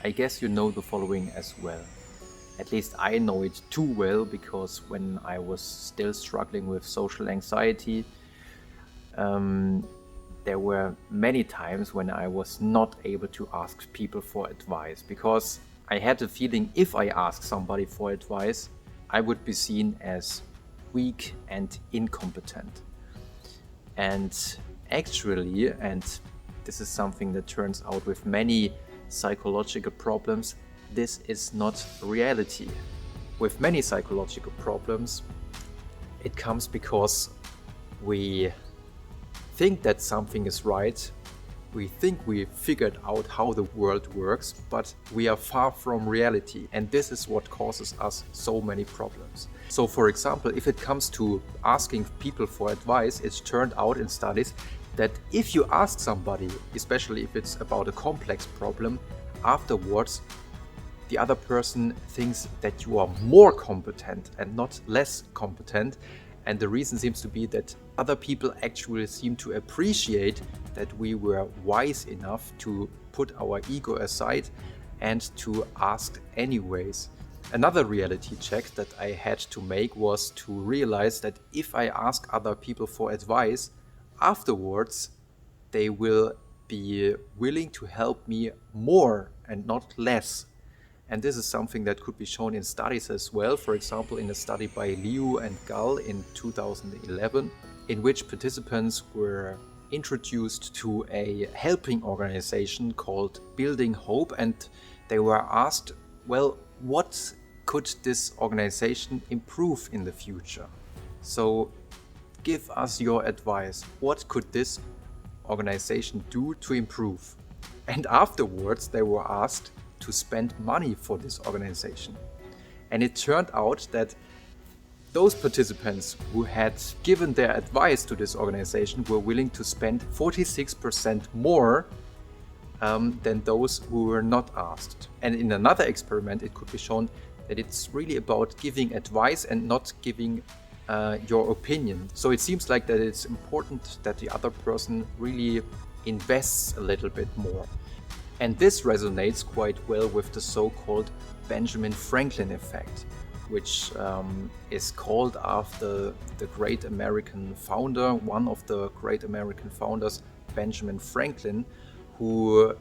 I guess you know the following as well. At least I know it too well, because when I was still struggling with social anxiety, there were many times when I was not able to ask people for advice, because I had the feeling if I asked somebody for advice, I would be seen as weak and incompetent. And actually, and this is something that turns out with many psychological problems, this is not reality. With many psychological problems, it comes because we think that something is right, we think we figured out how the world works, but we are far from reality, and this is what causes us so many problems. So for example, if it comes to asking people for advice, it's turned out in studies that if you ask somebody, especially if it's about a complex problem, afterwards the other person thinks that you are more competent and not less competent. And the reason seems to be that other people actually seem to appreciate that we were wise enough to put our ego aside and to ask anyways. Another reality check that I had to make was to realize that if I ask other people for advice, afterwards they will be willing to help me more and not less. And this is something that could be shown in studies as well. For example, in a study by Liu and Gall in 2011, in which participants were introduced to a helping organization called Building Hope, and they were asked, well, what could this organization improve in the future? So give us your advice. What could this organization do to improve? And afterwards they were asked to spend money for this organization. And it turned out that those participants who had given their advice to this organization were willing to spend 46% more than those who were not asked. And in another experiment, it could be shown that it's really about giving advice and not giving your opinion. So it seems like that it's important that the other person really invests a little bit more. And this resonates quite well with the so-called Benjamin Franklin effect, which is called after the great American founder, one of the great American founders, Benjamin Franklin, who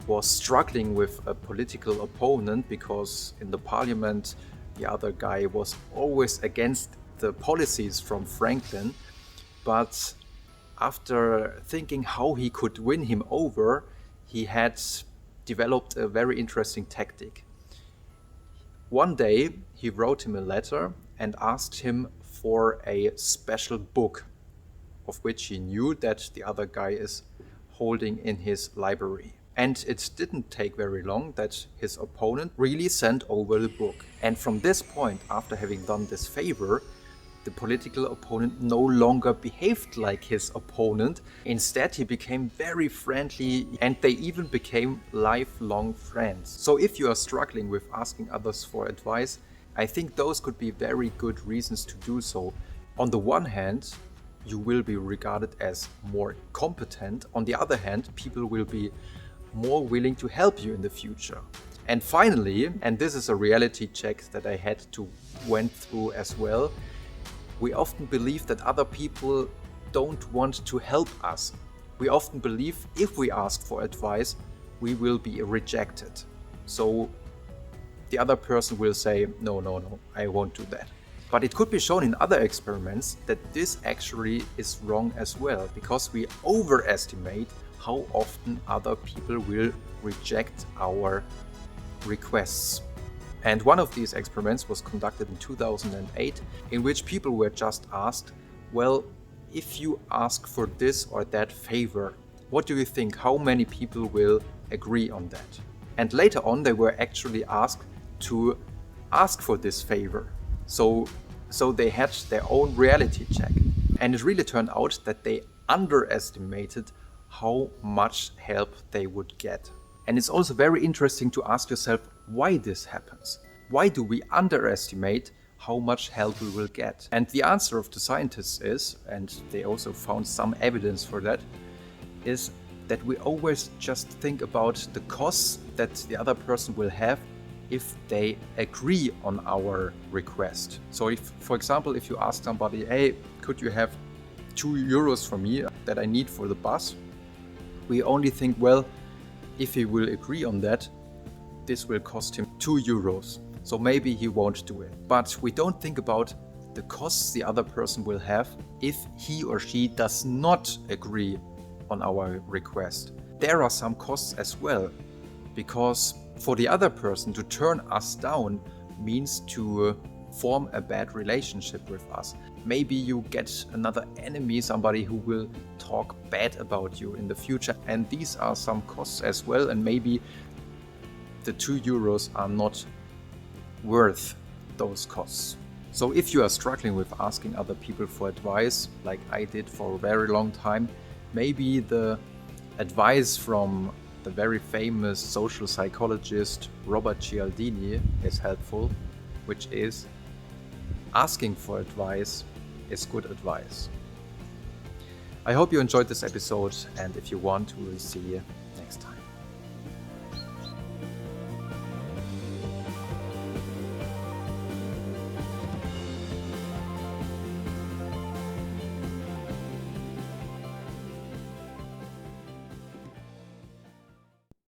was struggling with a political opponent because in the parliament the other guy was always against the policies from Franklin. But after thinking how he could win him over, he had developed a very interesting tactic. One day he wrote him a letter and asked him for a special book, of which he knew that the other guy is holding in his library. And it didn't take very long that his opponent really sent over the book. And from this point, after having done this favor, the political opponent no longer behaved like his opponent. Instead, he became very friendly, and they even became lifelong friends. So if you are struggling with asking others for advice, I think those could be very good reasons to do so. On the one hand, you will be regarded as more competent. On the other hand, people will be more willing to help you in the future. And finally, and this is a reality check that I had to went through as well, we often believe that other people don't want to help us. We often believe if we ask for advice, we will be rejected. So the other person will say, no, I won't do that. But it could be shown in other experiments that this actually is wrong as well, because we overestimate how often other people will reject our requests. And one of these experiments was conducted in 2008, in which people were just asked, well, if you ask for this or that favor, what do you think? How many people will agree on that? And later on, they were actually asked to ask for this favor. So they had their own reality check. And it really turned out that they underestimated how much help they would get. And it's also very interesting to ask yourself why this happens. Why do we underestimate how much help we will get? And the answer of the scientists is, and they also found some evidence for that, is that we always just think about the costs that the other person will have if they agree on our request. So if, for example, if you ask somebody, hey, could you have €2 from me that I need for the bus? We only think, well, if he will agree on that, this will cost him €2. So maybe he won't do it. But we don't think about the costs the other person will have if he or she does not agree on our request. There are some costs as well, because for the other person to turn us down means to form a bad relationship with us. Maybe you get another enemy, somebody who will talk bad about you in the future, and these are some costs as well, and maybe the €2 are not worth those costs. So if you are struggling with asking other people for advice, like I did for a very long time, maybe the advice from the very famous social psychologist Robert Cialdini is helpful, which is asking for advice is good advice. I hope you enjoyed this episode, and if you want, we will see you next time.